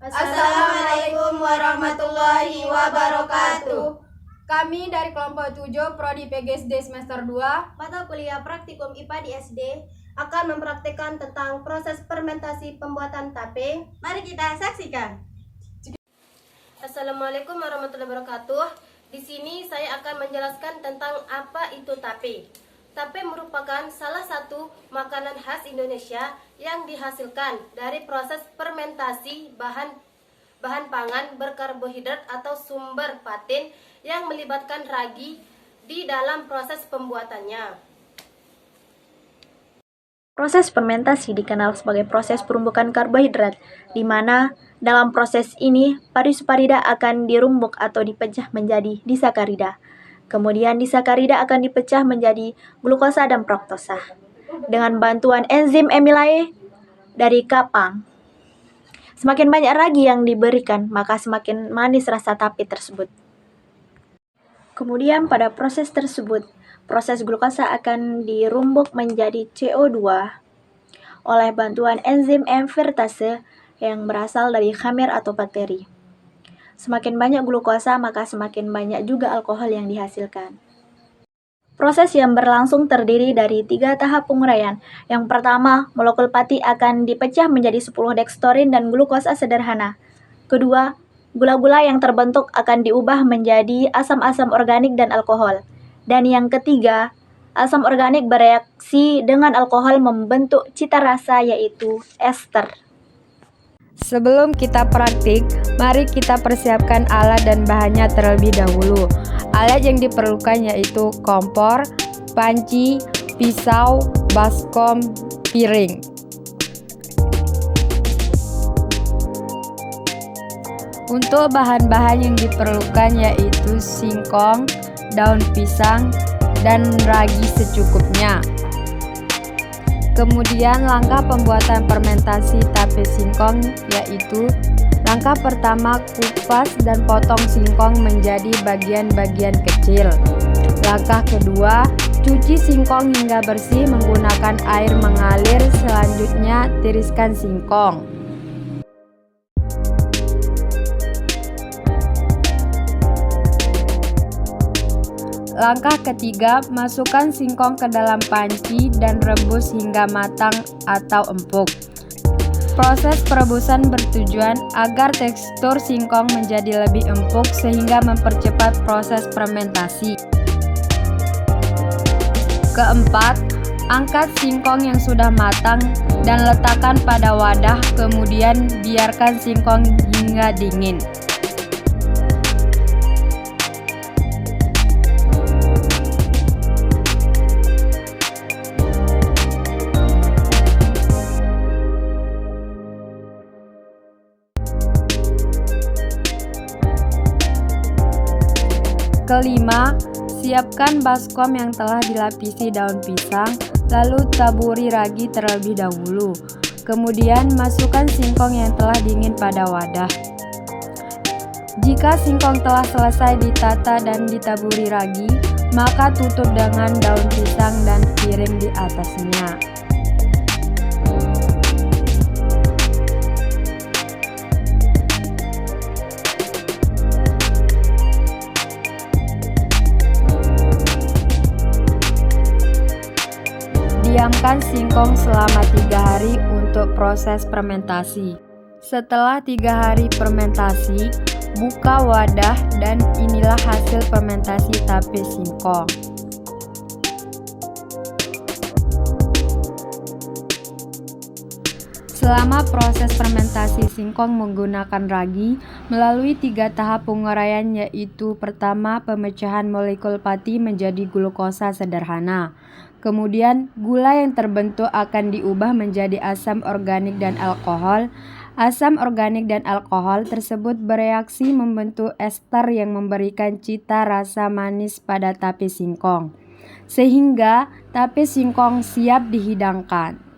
Assalamualaikum warahmatullahi wabarakatuh. Kami dari kelompok 7 Prodi PGSD semester 2 Mata kuliah praktikum IPA di SD akan mempraktikkan tentang proses fermentasi pembuatan tape. Mari kita saksikan. Assalamualaikum warahmatullahi wabarakatuh. Di sini saya akan menjelaskan tentang apa itu tape. Tape merupakan salah satu makanan khas Indonesia yang dihasilkan dari proses fermentasi bahan pangan berkarbohidrat atau sumber patin yang melibatkan ragi di dalam proses pembuatannya. Proses fermentasi dikenal sebagai proses perumbukan karbohidrat, di mana dalam proses ini pari-suparida akan dirumbuk atau dipecah menjadi disakarida. Kemudian disakarida akan dipecah menjadi glukosa dan fruktosa dengan bantuan enzim amilase dari kapang. Semakin banyak ragi yang diberikan, maka semakin manis rasa tape tersebut. Kemudian pada proses tersebut, proses glukosa akan dirumbuk menjadi CO2 oleh bantuan enzim invertase yang berasal dari khamir atau bakteri. Semakin banyak glukosa, maka semakin banyak juga alkohol yang dihasilkan. Proses yang berlangsung terdiri dari 3 tahap penguraian. Yang pertama, molekul pati akan dipecah menjadi 10 dekstorin dan glukosa sederhana. Kedua, gula-gula yang terbentuk akan diubah menjadi asam-asam organik dan alkohol. Dan yang ketiga, asam organik bereaksi dengan alkohol membentuk cita rasa yaitu ester. Sebelum kita praktik, mari kita persiapkan alat dan bahannya terlebih dahulu. Alat yang diperlukan yaitu kompor, panci, pisau, baskom, piring. Untuk bahan-bahan yang diperlukan yaitu singkong, daun pisang, dan ragi secukupnya. Kemudian langkah pembuatan fermentasi tape singkong yaitu langkah pertama, kupas dan potong singkong menjadi bagian-bagian kecil. Langkah kedua, cuci singkong hingga bersih menggunakan air mengalir. Selanjutnya, tiriskan singkong. Langkah ketiga, masukkan singkong ke dalam panci dan rebus hingga matang atau empuk. Proses perebusan bertujuan agar tekstur singkong menjadi lebih empuk sehingga mempercepat proses fermentasi. Keempat, angkat singkong yang sudah matang dan letakkan pada wadah, kemudian biarkan singkong hingga dingin. Kelima, siapkan baskom yang telah dilapisi daun pisang, lalu taburi ragi terlebih dahulu. Kemudian masukkan singkong yang telah dingin pada wadah. Jika singkong telah selesai ditata dan ditaburi ragi, maka tutup dengan daun pisang dan piring di atasnya. Diamkan singkong selama 3 hari untuk proses fermentasi. Setelah 3 hari fermentasi, buka wadah dan inilah hasil fermentasi tape singkong. Selama proses fermentasi singkong menggunakan ragi melalui 3 tahap penguraian yaitu pertama, pemecahan molekul pati menjadi glukosa sederhana. Kemudian, gula yang terbentuk akan diubah menjadi asam organik dan alkohol. Asam organik dan alkohol tersebut bereaksi membentuk ester yang memberikan cita rasa manis pada tape singkong, sehingga tape singkong siap dihidangkan.